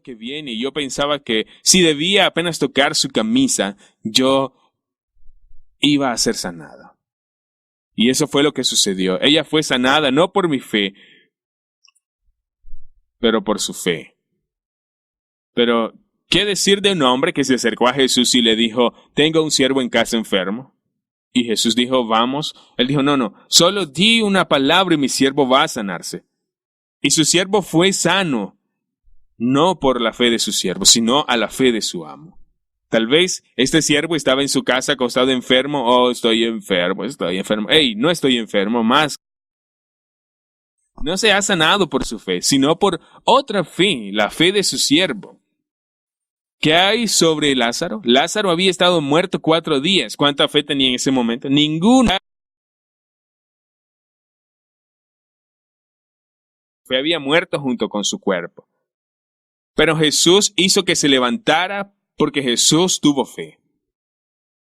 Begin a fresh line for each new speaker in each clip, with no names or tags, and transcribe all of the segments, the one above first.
Que viene y yo pensaba que si debía apenas tocar su camisa, yo iba a ser sanada. Y eso fue lo que sucedió. Ella fue sanada no por mi fe, pero por su fe. Pero, ¿qué decir de un hombre que se acercó a Jesús y le dijo, tengo un siervo en casa enfermo? Y Jesús dijo, vamos. Él dijo, no, solo di una palabra y mi siervo va a sanarse. Y su siervo fue sano. No por la fe de su siervo, sino a la fe de su amo. Tal vez este siervo estaba en su casa acostado enfermo. Oh, estoy enfermo. Hey, no estoy enfermo más. No se ha sanado por su fe, sino por otra fe, la fe de su siervo. ¿Qué hay sobre Lázaro? Lázaro había estado muerto 4 días. ¿Cuánta fe tenía en ese momento? Ninguna. Fe había muerto junto con su cuerpo. Pero Jesús hizo que se levantara porque Jesús tuvo fe.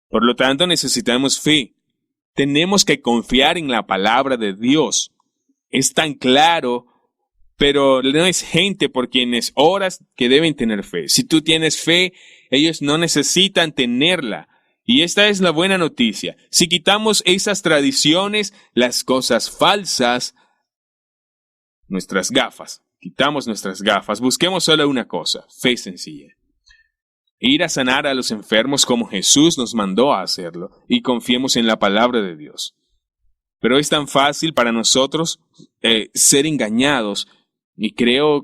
Por lo tanto, necesitamos fe. Tenemos que confiar en la palabra de Dios. Es tan claro, pero no es gente por quienes oras que deben tener fe. Si tú tienes fe, ellos no necesitan tenerla. Y esta es la buena noticia. Si quitamos esas tradiciones, las cosas falsas, nuestras gafas. Quitamos nuestras gafas, busquemos solo una cosa, fe sencilla. Ir a sanar a los enfermos como Jesús nos mandó a hacerlo y confiemos en la palabra de Dios. Pero es tan fácil para nosotros ser engañados y creo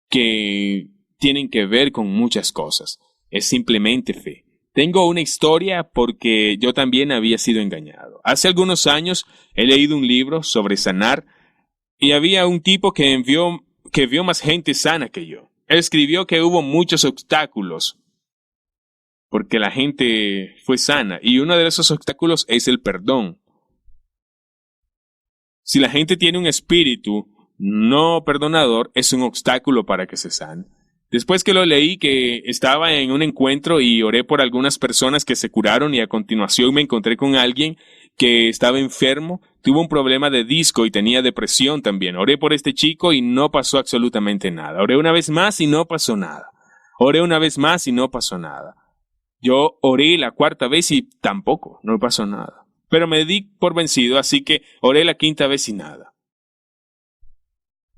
que tienen que ver con muchas cosas. Es simplemente fe. Tengo una historia porque yo también había sido engañado. Hace algunos años he leído un libro sobre sanar y había un tipo que vio más gente sana que yo. Él escribió que hubo muchos obstáculos porque la gente fue sana y uno de esos obstáculos es el perdón. Si la gente tiene un espíritu no perdonador, es un obstáculo para que se sane. Después que lo leí, que estaba en un encuentro y oré por algunas personas que se curaron y a continuación me encontré con alguien que estaba enfermo, tuvo un problema de disco y tenía depresión también. Oré por este chico y no pasó absolutamente nada. Oré una vez más y no pasó nada. Oré una vez más y no pasó nada. Yo oré la 4ª vez y tampoco, no pasó nada. Pero me di por vencido, así que oré la 5ª vez y nada.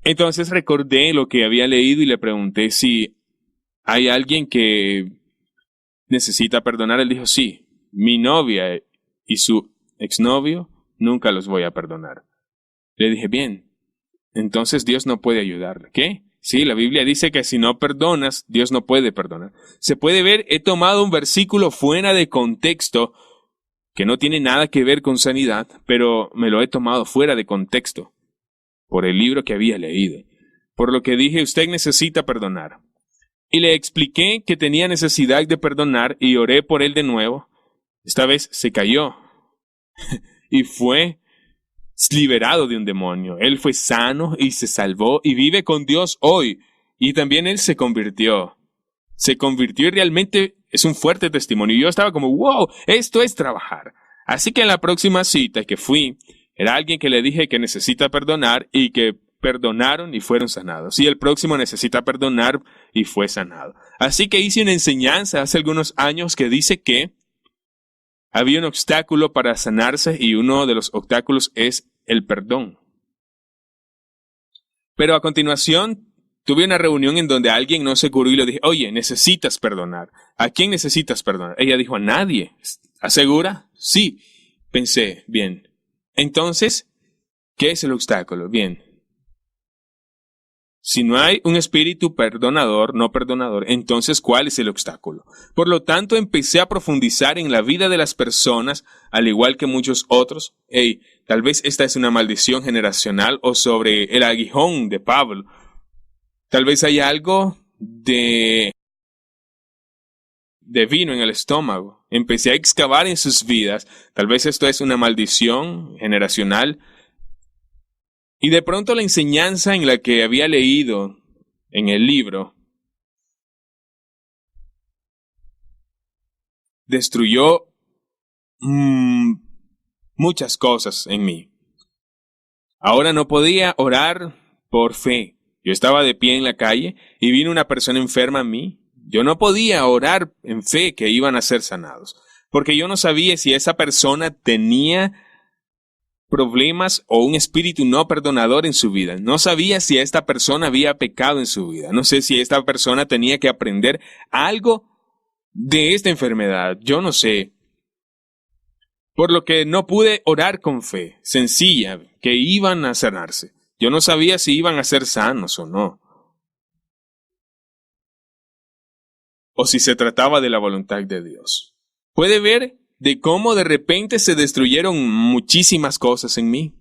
Entonces recordé lo que había leído y le pregunté si hay alguien que necesita perdonar. Él dijo, sí, mi novia y su exnovio nunca los voy a perdonar. Le dije, bien, entonces Dios no puede ayudarle. ¿Qué? Sí, la Biblia dice que si no perdonas, Dios no puede perdonar. Se puede ver, he tomado un versículo fuera de contexto que no tiene nada que ver con sanidad, pero me lo he tomado fuera de contexto por el libro que había leído. Por lo que dije, usted necesita perdonar. Y le expliqué que tenía necesidad de perdonar y oré por él de nuevo. Esta vez se cayó y fue liberado de un demonio. Él fue sano y se salvó y vive con Dios hoy. Y también él se convirtió. Se convirtió y realmente es un fuerte testimonio. Y yo estaba como, wow, esto es trabajar. Así que en la próxima cita que fui, era alguien que le dije que necesita perdonar y que perdonaron y fueron sanados. Y el próximo necesita perdonar y fue sanado. Así que hice una enseñanza hace algunos años que dice que había un obstáculo para sanarse y uno de los obstáculos es el perdón. Pero a continuación tuve una reunión en donde alguien no se curó y le dije, oye, necesitas perdonar. ¿A quién necesitas perdonar? Ella dijo, a nadie. ¿Asegura? Sí. Pensé, bien. Entonces, ¿qué es el obstáculo? Bien. Si no hay un espíritu perdonador, no perdonador, entonces ¿cuál es el obstáculo? Por lo tanto, empecé a profundizar en la vida de las personas, al igual que muchos otros. Tal vez esta es una maldición generacional o sobre el aguijón de Pablo. Tal vez hay algo de vino en el estómago. Empecé a excavar en sus vidas. Tal vez esto es una maldición generacional. Y de pronto la enseñanza en la que había leído en el libro destruyó muchas cosas en mí. Ahora no podía orar por fe. Yo estaba de pie en la calle y vino una persona enferma a mí. Yo no podía orar en fe que iban a ser sanados, porque yo no sabía si esa persona tenía problemas o un espíritu no perdonador en su vida. No sabía si esta persona había pecado en su vida. No sé si esta persona tenía que aprender algo de esta enfermedad. Yo no sé. Por lo que no pude orar con fe sencilla que iban a sanarse. Yo no sabía si iban a ser sanos o no. O si se trataba de la voluntad de Dios. Puede ver de cómo de repente se destruyeron muchísimas cosas en mí.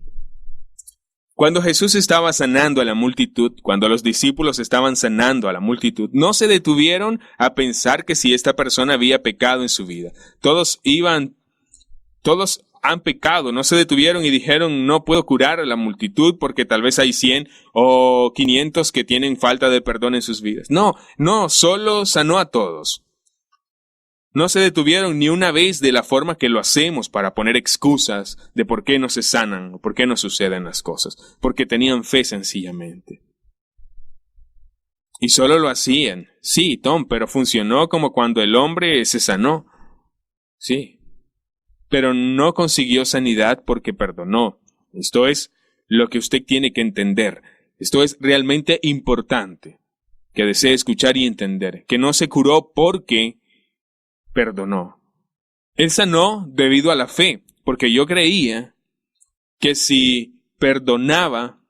Cuando Jesús estaba sanando a la multitud, cuando los discípulos estaban sanando a la multitud, no se detuvieron a pensar que si esta persona había pecado en su vida. Todos han pecado, no se detuvieron y dijeron, no puedo curar a la multitud porque tal vez hay 100 o 500 que tienen falta de perdón en sus vidas. No, solo sanó a todos. No se detuvieron ni una vez de la forma que lo hacemos para poner excusas de por qué no se sanan o por qué no suceden las cosas, porque tenían fe sencillamente. Y solo lo hacían. Sí, Tom, pero funcionó como cuando el hombre se sanó. Sí. Pero no consiguió sanidad porque perdonó. Esto es lo que usted tiene que entender. Esto es realmente importante, que desee escuchar y entender, que no se curó porque perdonó. Él sanó debido a la fe, porque yo creía que si perdonaba,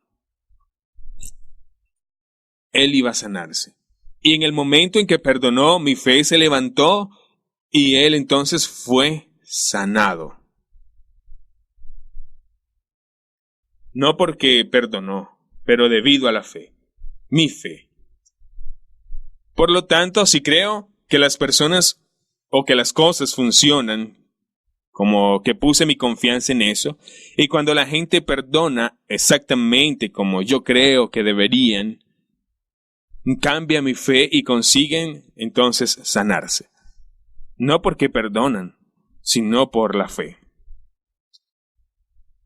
él iba a sanarse. Y en el momento en que perdonó, mi fe se levantó y él entonces fue sanado. No porque perdonó, pero debido a la fe. Mi fe. Por lo tanto, si creo que las personas o que las cosas funcionan, como que puse mi confianza en eso, y cuando la gente perdona exactamente como yo creo que deberían, cambia mi fe y consiguen entonces sanarse. No porque perdonan, sino por la fe.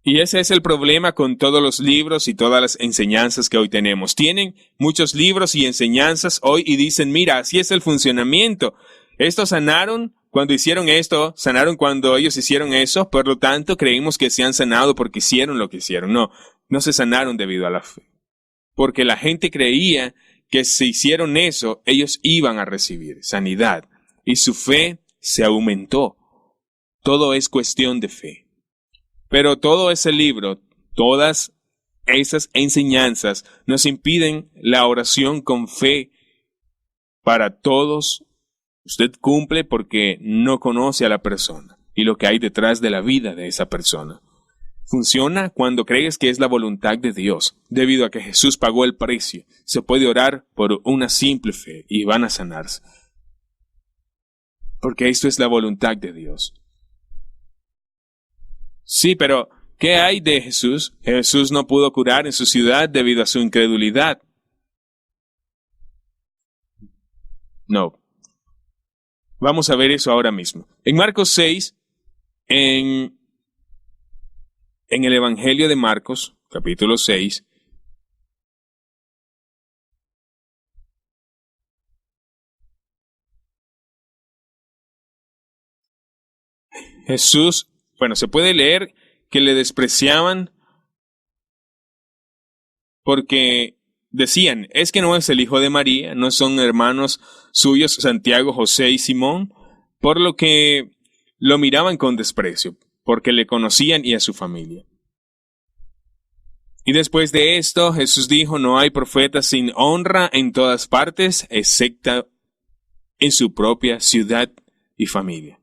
Y ese es el problema con todos los libros y todas las enseñanzas que hoy tenemos. Tienen muchos libros y enseñanzas hoy y dicen, mira, así es el funcionamiento. Estos sanaron cuando hicieron esto, sanaron cuando ellos hicieron eso, por lo tanto creímos que se han sanado porque hicieron lo que hicieron. No se sanaron debido a la fe. Porque la gente creía que si hicieron eso, ellos iban a recibir sanidad. Y su fe se aumentó. Todo es cuestión de fe. Pero todo ese libro, todas esas enseñanzas nos impiden la oración con fe para todos. Usted cumple porque no conoce a la persona y lo que hay detrás de la vida de esa persona. Funciona cuando crees que es la voluntad de Dios, debido a que Jesús pagó el precio. Se puede orar por una simple fe y van a sanarse. Porque esto es la voluntad de Dios. Sí, pero ¿qué hay de Jesús? Jesús no pudo curar en su ciudad debido a su incredulidad. No. Vamos a ver eso ahora mismo. En Marcos 6, en el Evangelio de Marcos, capítulo 6, Jesús, se puede leer que le despreciaban porque decían, es que no es el hijo de María, no son hermanos suyos Santiago, José y Simón, por lo que lo miraban con desprecio, porque le conocían y a su familia. Y después de esto, Jesús dijo, no hay profeta sin honra en todas partes, excepto en su propia ciudad y familia.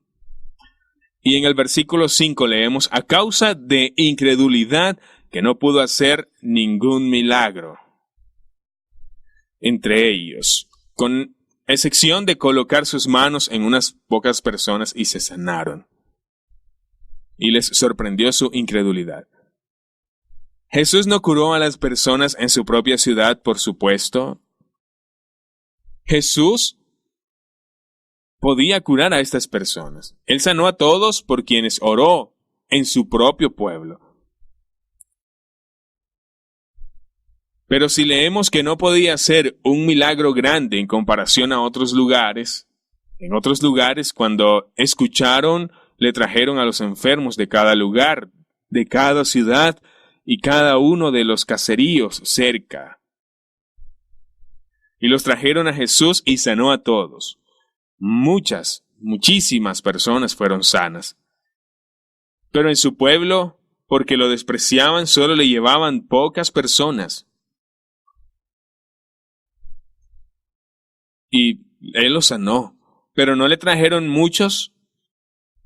Y en el versículo 5 leemos, a causa de incredulidad que no pudo hacer ningún milagro entre ellos, con excepción de colocar sus manos en unas pocas personas y se sanaron. Y les sorprendió su incredulidad. Jesús no curó a las personas en su propia ciudad, por supuesto. Jesús podía curar a estas personas. Él sanó a todos por quienes oró en su propio pueblo. Pero si leemos que no podía ser un milagro grande en comparación a otros lugares, en otros lugares cuando escucharon, le trajeron a los enfermos de cada lugar, de cada ciudad y cada uno de los caseríos cerca. Y los trajeron a Jesús y sanó a todos. Muchísimas personas fueron sanas. Pero en su pueblo, porque lo despreciaban, solo le llevaban pocas personas. Y él los sanó, pero no le trajeron muchos.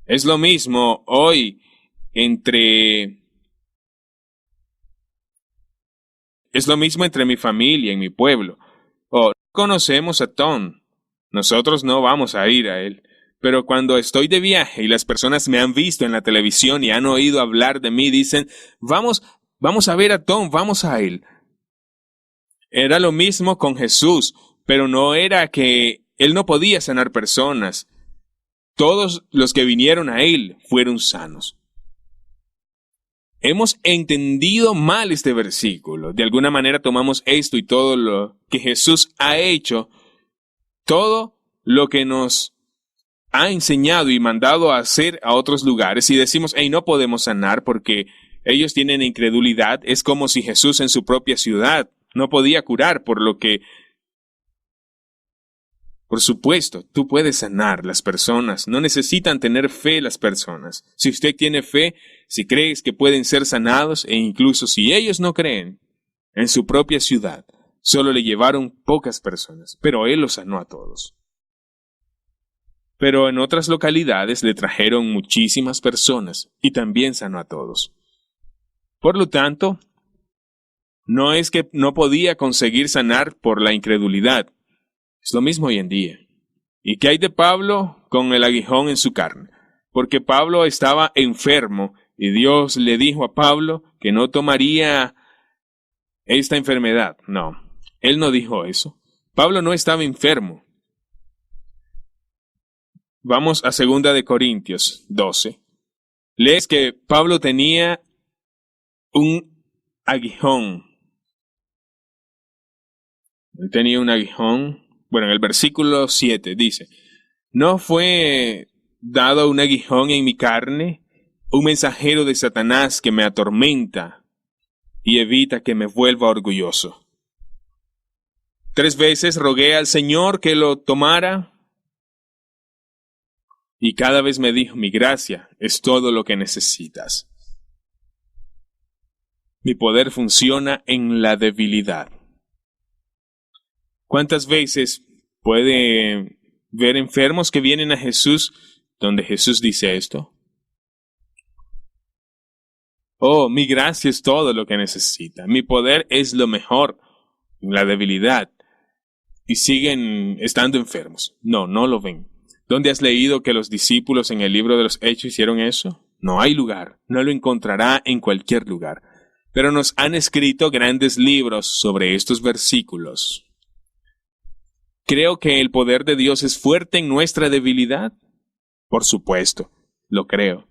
Es lo mismo hoy entre mi familia y mi pueblo. Oh, conocemos a Tom. Nosotros no vamos a ir a él. Pero cuando estoy de viaje y las personas me han visto en la televisión y han oído hablar de mí, dicen, vamos a ver a Tom, vamos a él. Era lo mismo con Jesús, pero no era que él no podía sanar personas. Todos los que vinieron a él fueron sanos. Hemos entendido mal este versículo. De alguna manera tomamos esto y todo lo que Jesús ha hecho, todo lo que nos ha enseñado y mandado a hacer a otros lugares y decimos, hey, no podemos sanar porque ellos tienen incredulidad. Es como si Jesús en su propia ciudad no podía curar, por supuesto, tú puedes sanar las personas. No necesitan tener fe las personas. Si usted tiene fe, si crees que pueden ser sanados, e incluso si ellos no creen, en su propia ciudad, solo le llevaron pocas personas, pero él los sanó a todos. Pero en otras localidades le trajeron muchísimas personas y también sanó a todos. Por lo tanto, no es que no podía conseguir sanar por la incredulidad. Es lo mismo hoy en día. ¿Y qué hay de Pablo con el aguijón en su carne? Porque Pablo estaba enfermo y Dios le dijo a Pablo que no tomaría esta enfermedad. No, él no dijo eso. Pablo no estaba enfermo. Vamos a 2 de Corintios 12. Lees que Pablo tenía un aguijón. Él tenía un aguijón. Bueno, en el versículo 7 dice, ¿no fue dado un aguijón en mi carne, un mensajero de Satanás que me atormenta y evita que me vuelva orgulloso? 3 veces rogué al Señor que lo tomara, y cada vez me dijo, mi gracia es todo lo que necesitas. Mi poder funciona en la debilidad. ¿Cuántas veces puede ver enfermos que vienen a Jesús donde Jesús dice esto? Oh, mi gracia es todo lo que necesita. Mi poder es lo mejor en la debilidad. Y siguen estando enfermos. No lo ven. ¿Dónde has leído que los discípulos en el libro de los Hechos hicieron eso? No hay lugar. No lo encontrará en cualquier lugar. Pero nos han escrito grandes libros sobre estos versículos. ¿Creo que el poder de Dios es fuerte en nuestra debilidad? Por supuesto, lo creo.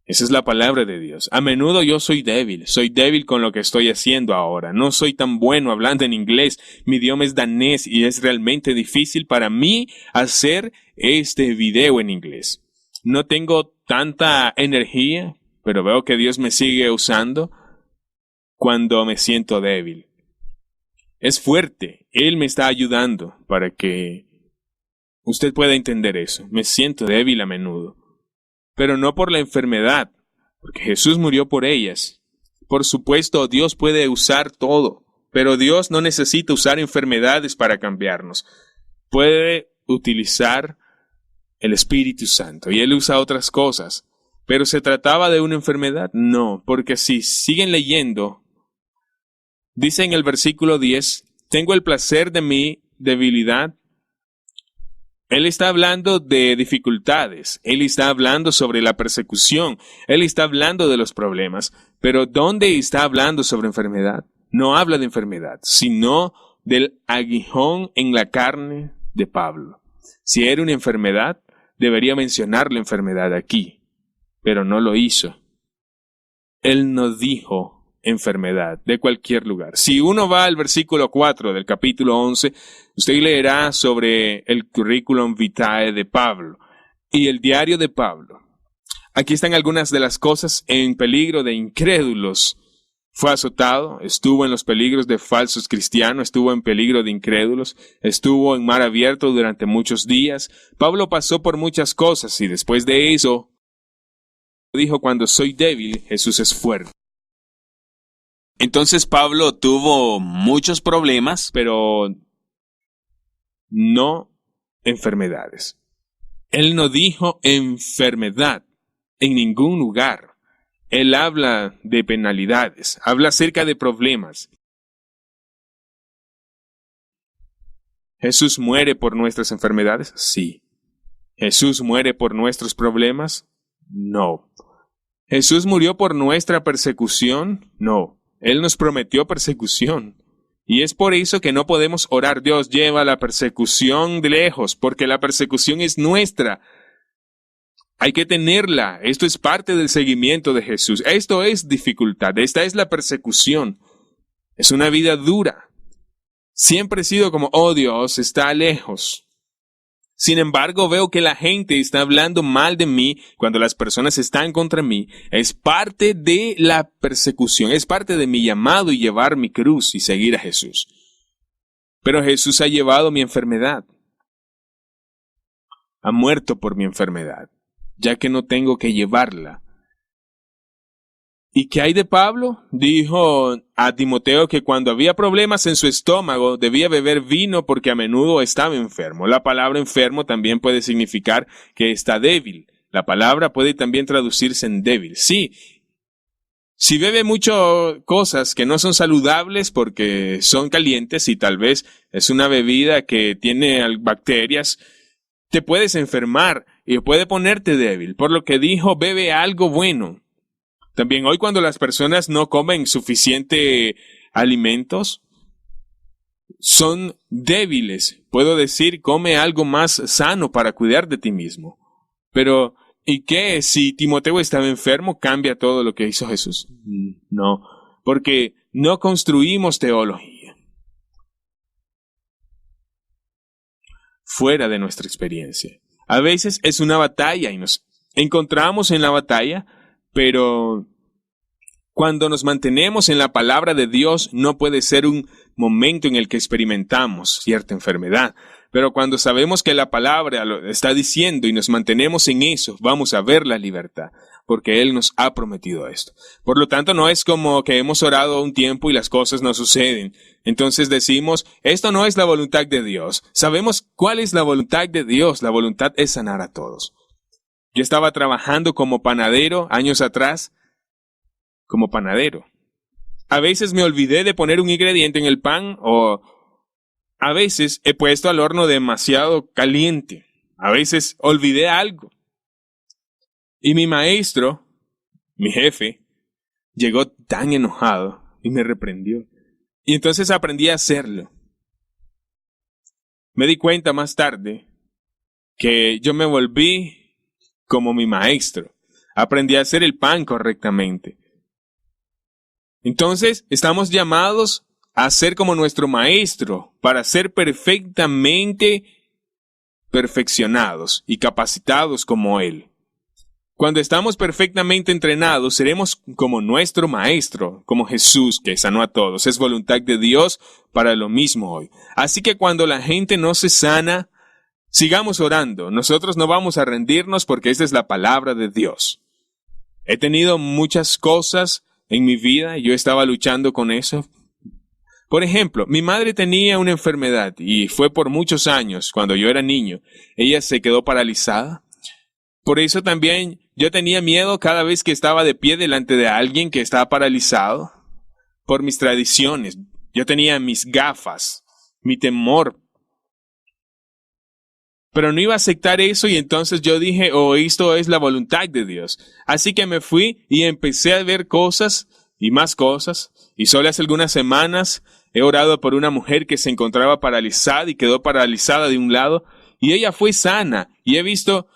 Esa es la palabra de Dios. A menudo yo soy débil con lo que estoy haciendo ahora. No soy tan bueno hablando en inglés. Mi idioma es danés y es realmente difícil para mí hacer este video en inglés. No tengo tanta energía, pero veo que Dios me sigue usando cuando me siento débil. Es fuerte. Él me está ayudando para que usted pueda entender eso. Me siento débil a menudo. Pero no por la enfermedad, porque Jesús murió por ellas. Por supuesto, Dios puede usar todo, pero Dios no necesita usar enfermedades para cambiarnos. Puede utilizar el Espíritu Santo y Él usa otras cosas. ¿Pero se trataba de una enfermedad? No, porque si siguen leyendo, dice en el versículo 10, tengo el placer de mi debilidad. Él está hablando de dificultades, Él está hablando sobre la persecución, Él está hablando de los problemas, pero ¿dónde está hablando sobre enfermedad? No habla de enfermedad, sino del aguijón en la carne de Pablo. Si era una enfermedad, debería mencionar la enfermedad aquí, pero no lo hizo. Él no dijo enfermedad de cualquier lugar. Si uno va al versículo 4 del capítulo 11, usted leerá sobre el curriculum vitae de Pablo y el diario de Pablo. Aquí están algunas de las cosas en peligro de incrédulos. Fue azotado, estuvo en los peligros de falsos cristianos, estuvo en peligro de incrédulos, estuvo en mar abierto durante muchos días. Pablo pasó por muchas cosas y después de eso dijo: cuando soy débil, Jesús es fuerte.
Entonces Pablo tuvo muchos problemas,
Pero no enfermedades. Él no dijo enfermedad en ningún lugar. Él habla de penalidades, habla acerca de problemas. ¿Jesús muere por nuestras enfermedades? Sí. ¿Jesús muere por nuestros problemas? No. ¿Jesús murió por nuestra persecución? No. Él nos prometió persecución. Y es por eso que no podemos orar: Dios, lleva la persecución de lejos, porque la persecución es nuestra. Hay que tenerla. Esto es parte del seguimiento de Jesús. Esto es dificultad. Esta es la persecución. Es una vida dura. Siempre he sido como: oh Dios, está lejos. Sin embargo, veo que la gente está hablando mal de mí cuando las personas están contra mí. Es parte de la persecución. Es parte de mi llamado y llevar mi cruz y seguir a Jesús. Pero Jesús ha llevado mi enfermedad. Ha muerto por mi enfermedad, ya que no tengo que llevarla. ¿Y qué hay de Pablo? Dijo a Timoteo que cuando había problemas en su estómago debía beber vino porque a menudo estaba enfermo. La palabra enfermo también puede significar que está débil. La palabra puede también traducirse en débil. Sí, si bebe mucho cosas que no son saludables porque son calientes y tal vez es una bebida que tiene bacterias, te puedes enfermar y puede ponerte débil. Por lo que dijo: bebe algo bueno. También hoy, cuando las personas no comen suficiente alimentos, son débiles. Puedo decir: come algo más sano para cuidar de ti mismo. Pero, ¿y qué? Si Timoteo estaba enfermo, ¿cambia todo lo que hizo Jesús? No, porque no construimos teología fuera de nuestra experiencia. A veces es una batalla y nos encontramos en la batalla, pero cuando nos mantenemos en la palabra de Dios, no puede ser un momento en el que experimentamos cierta enfermedad. Pero cuando sabemos que la palabra lo está diciendo y nos mantenemos en eso, vamos a ver la libertad, porque Él nos ha prometido esto. Por lo tanto, no es como que hemos orado un tiempo y las cosas no suceden. Entonces decimos: esto no es la voluntad de Dios. Sabemos cuál es la voluntad de Dios. La voluntad es sanar a todos. Yo estaba trabajando como panadero años atrás, como panadero. A veces me olvidé de poner un ingrediente en el pan, o a veces he puesto al horno demasiado caliente. A veces olvidé algo. Y mi maestro, mi jefe, llegó tan enojado y me reprendió. Y entonces aprendí a hacerlo. Me di cuenta más tarde que yo me volví como mi maestro. Aprendí a hacer el pan correctamente. Entonces, estamos llamados a ser como nuestro maestro para ser perfectamente perfeccionados y capacitados como Él. Cuando estamos perfectamente entrenados, seremos como nuestro maestro, como Jesús, que sanó a todos. Es voluntad de Dios para lo mismo hoy. Así que cuando la gente no se sana, sigamos orando. Nosotros no vamos a rendirnos, porque esta es la palabra de Dios. He tenido muchas cosas en mi vida y yo estaba luchando con eso. Por ejemplo, mi madre tenía una enfermedad y fue por muchos años. Cuando yo era niño, ella se quedó paralizada. Por eso también yo tenía miedo cada vez que estaba de pie delante de alguien que estaba paralizado. Por mis tradiciones, yo tenía mis gafas, mi temor. Pero no iba a aceptar eso, y entonces yo dije: oh, esto es la voluntad de Dios. Así que me fui y empecé a ver cosas y más cosas. Y solo hace algunas semanas he orado por una mujer que se encontraba paralizada y quedó paralizada de un lado. Y ella fue sana. Y he visto,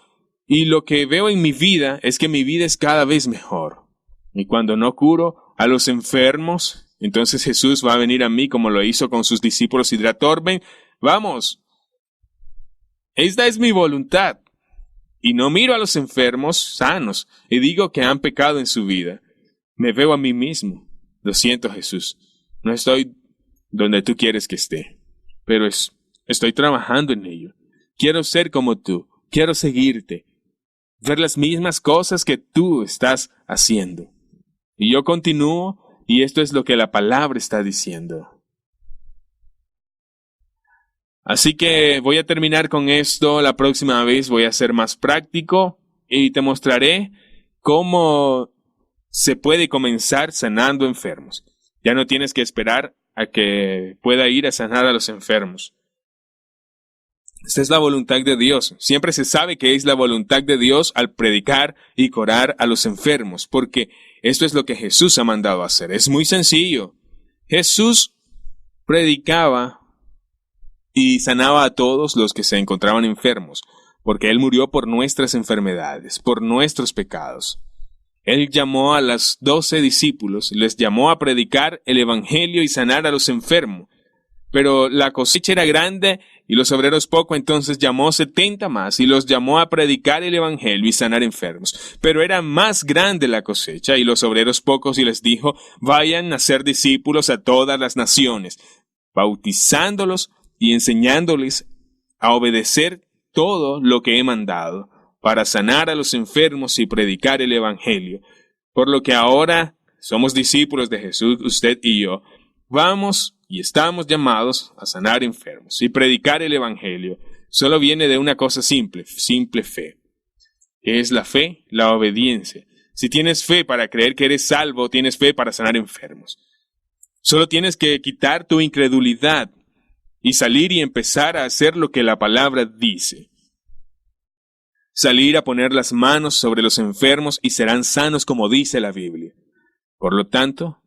y lo que veo en mi vida es que mi vida es cada vez mejor. Y cuando no curo, a los enfermos, entonces Jesús va a venir a mí como lo hizo con sus discípulos y dirá, Torben, vamos, esta es mi voluntad. Y no miro a los enfermos sanos y digo que han pecado en su vida. Me veo a mí mismo. Lo siento, Jesús. No estoy donde tú quieres que esté, pero estoy trabajando en ello. Quiero ser como tú. Quiero seguirte. Ver las mismas cosas que tú estás haciendo. Y yo continúo, y esto es lo que la palabra está diciendo. Así que voy a terminar con esto. La próxima vez voy a ser más práctico y te mostraré cómo se puede comenzar sanando enfermos. Ya no tienes que esperar a que pueda ir a sanar a los enfermos. Esta es la voluntad de Dios. Siempre se sabe que es la voluntad de Dios al predicar y curar a los enfermos, porque esto es lo que Jesús ha mandado hacer. Es muy sencillo. Jesús predicaba y sanaba a todos los que se encontraban enfermos, porque Él murió por nuestras enfermedades, por nuestros pecados. Él llamó a los 12 discípulos, les llamó a predicar el evangelio y sanar a los enfermos. Pero la cosecha era grande y los obreros poco, entonces llamó 70 más y los llamó a predicar el evangelio y sanar enfermos. Pero era más grande la cosecha y los obreros pocos, y les dijo, vayan a ser discípulos a todas las naciones, bautizándolos y enseñándoles a obedecer todo lo que he mandado, para sanar a los enfermos y predicar el evangelio. Por lo que ahora somos discípulos de Jesús, usted y yo, vamos y estamos llamados a sanar enfermos y predicar el evangelio. Solo viene de una cosa simple fe. ¿Qué es la fe? La obediencia. Si tienes fe para creer que eres salvo, tienes fe para sanar enfermos. Solo tienes que quitar tu incredulidad y salir y empezar a hacer lo que la palabra dice. Salir a poner las manos sobre los enfermos y serán sanos como dice la Biblia. Por lo tanto,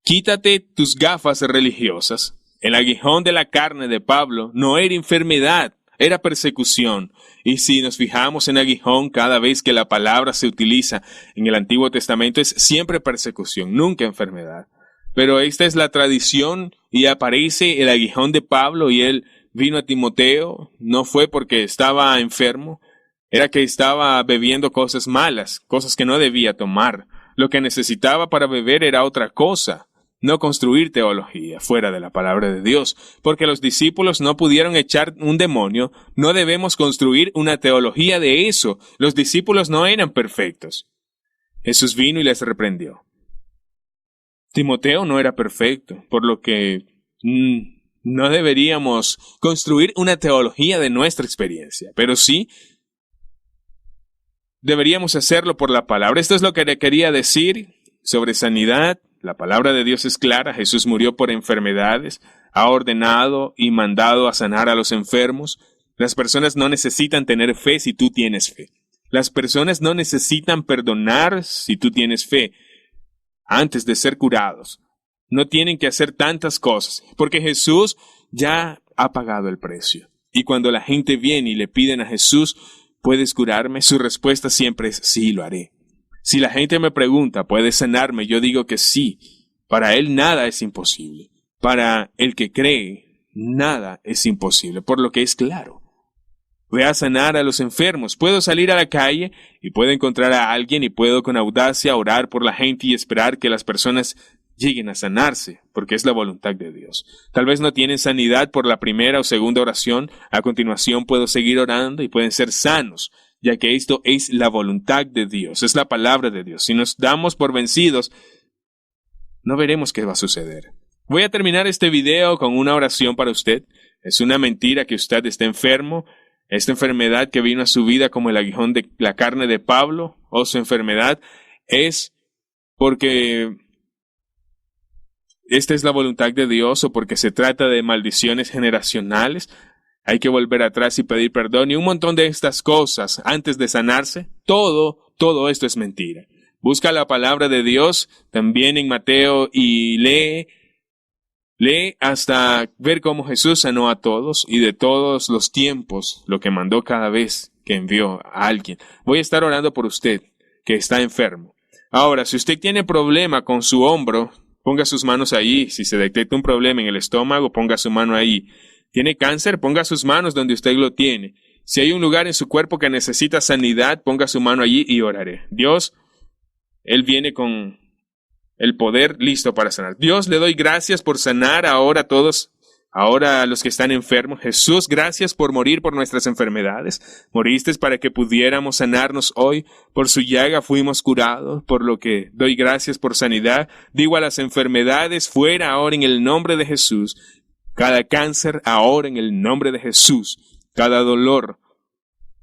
quítate tus gafas religiosas. El aguijón de la carne de Pablo no era enfermedad, era persecución. Y si nos fijamos en aguijón, cada vez que la palabra se utiliza en el Antiguo Testamento es siempre persecución, nunca enfermedad. Pero esta es la tradición y aparece el aguijón de Pablo y él vino a Timoteo. No fue porque estaba enfermo, era que estaba bebiendo cosas malas, cosas que no debía tomar. Lo que necesitaba para beber era otra cosa, no construir teología fuera de la palabra de Dios. Porque los discípulos no pudieron echar un demonio, no debemos construir una teología de eso. Los discípulos no eran perfectos. Jesús vino y les reprendió. Timoteo no era perfecto, por lo que no deberíamos construir una teología de nuestra experiencia, pero sí deberíamos hacerlo por la palabra. Esto es lo que le quería decir sobre sanidad. La palabra de Dios es clara. Jesús murió por enfermedades, ha ordenado y mandado a sanar a los enfermos. Las personas no necesitan tener fe si tú tienes fe. Las personas no necesitan perdonar si tú tienes fe. Antes de ser curados, no tienen que hacer tantas cosas, porque Jesús ya ha pagado el precio. Y cuando la gente viene y le piden a Jesús, ¿puedes curarme? Su respuesta siempre es, sí, lo haré. Si la gente me pregunta, ¿puedes sanarme? Yo digo que sí. Para Él nada es imposible. Para el que cree, nada es imposible, por lo que es claro. Voy a sanar a los enfermos. Puedo salir a la calle y puedo encontrar a alguien y puedo con audacia orar por la gente y esperar que las personas lleguen a sanarse, porque es la voluntad de Dios. Tal vez no tienen sanidad por la primera o segunda oración. A continuación puedo seguir orando y pueden ser sanos, ya que esto es la voluntad de Dios, es la palabra de Dios. Si nos damos por vencidos, no veremos qué va a suceder. Voy a terminar este video con una oración para usted. Es una mentira que usted esté enfermo. Esta enfermedad que vino a su vida como el aguijón de la carne de Pablo, o su enfermedad, es porque esta es la voluntad de Dios o porque se trata de maldiciones generacionales. Hay que volver atrás y pedir perdón y un montón de estas cosas antes de sanarse. Todo esto es mentira. Busca la palabra de Dios también en Mateo y lee hasta ver cómo Jesús sanó a todos y de todos los tiempos, lo que mandó cada vez que envió a alguien. Voy a estar orando por usted que está enfermo. Ahora, si usted tiene problema con su hombro, ponga sus manos ahí. Si se detecta un problema en el estómago, ponga su mano ahí. ¿Tiene cáncer? Ponga sus manos donde usted lo tiene. Si hay un lugar en su cuerpo que necesita sanidad, ponga su mano allí y oraré. Dios, Él viene con el poder listo para sanar. Dios, le doy gracias por sanar ahora a todos, ahora a los que están enfermos. Jesús, gracias por morir por nuestras enfermedades. Moriste para que pudiéramos sanarnos hoy. Por su llaga fuimos curados, por lo que doy gracias por sanidad. Digo a las enfermedades, fuera ahora en el nombre de Jesús. Cada cáncer ahora en el nombre de Jesús. Cada dolor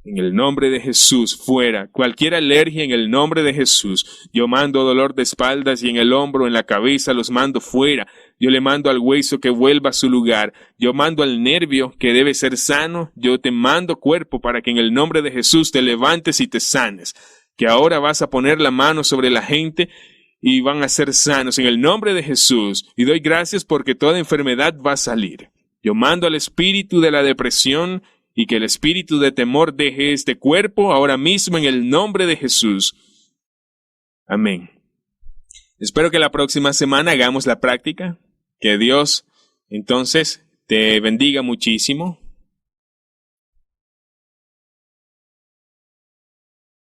en el nombre de Jesús, fuera. Cualquier alergia en el nombre de Jesús. Yo mando dolor de espaldas y en el hombro, en la cabeza, los mando fuera. Yo le mando al hueso que vuelva a su lugar. Yo mando al nervio que debe ser sano. Yo te mando cuerpo para que en el nombre de Jesús te levantes y te sanes. Que ahora vas a poner la mano sobre la gente y van a ser sanos en el nombre de Jesús. Y doy gracias porque toda enfermedad va a salir. Yo mando al espíritu de la depresión y que el espíritu de temor deje este cuerpo ahora mismo en el nombre de Jesús. Amén. Espero que la próxima semana hagamos la práctica. Que Dios, entonces, te bendiga muchísimo.